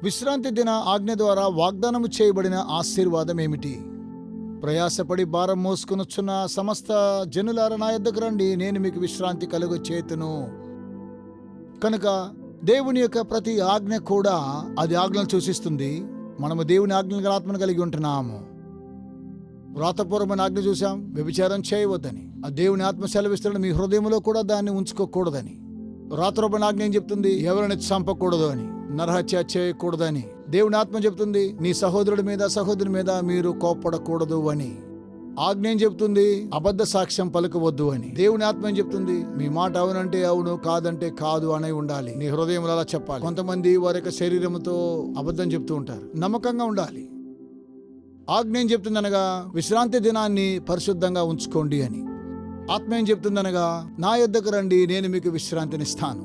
విశ్రాంతి దిన ఆజ్ఞ ద్వారా వాగ్దానము చేయబడిన ఆశీర్వాదం ఏమిటి? ప్రయాసపడి భారం మోసుకొనొచ్చున్న సమస్త జనులార నా యొద్దకు రండి, నేను మీకు విశ్రాంతి కలుగ చేతును. కనుక దేవుని యొక్క ప్రతి ఆజ్ఞ కూడా అది ఆజ్ఞలు సూచిస్తుంది. మనము దేవుని ఆజ్ఞలు గల ఆత్మను కలిగి ఉంటున్నాము. వ్రాతపూర్వమైన ఆజ్ఞ చూసాం, వ్యభిచారం చేయవద్దని. ఆ దేవుని ఆత్మ సెలవిస్తున్న మీ హృదయంలో కూడా దాన్ని ఉంచుకోకూడదని. వ్రాతపూర్వమైన ఆజ్ఞ ఏం చెప్తుంది? ఎవరిని చంపకూడదు అని, నరహత్య చేయకూడదని. దేవుని ఆత్మ చెప్తుంది, నీ సహోదరుడి మీద సహోదరుని మీద మీరు కోప్పడకూడదు అని. ఆజ్ఞ ఏం చెప్తుంది? అబద్ధ సాక్ష్యం పలుకవద్దు అని. దేవుని ఆత్మ ఏం చెప్తుంది? మీ మాట అవునంటే అవును, కాదంటే కాదు అని ఉండాలి. నీ హృదయంలో అలా చెప్పాలి. కొంతమంది వారి యొక్క శరీరంతో అబద్ధం చెప్తూ ఉంటారు. నమ్మకంగా ఉండాలి. ఆజ్ఞ ఏం చెప్తుందనగా విశ్రాంతి దినాన్ని పరిశుద్ధంగా ఉంచుకోండి అని. ఆత్మ ఏం చెప్తుందనగా నా యొద్దకు రండి, నేను మీకు విశ్రాంతినిస్తాను.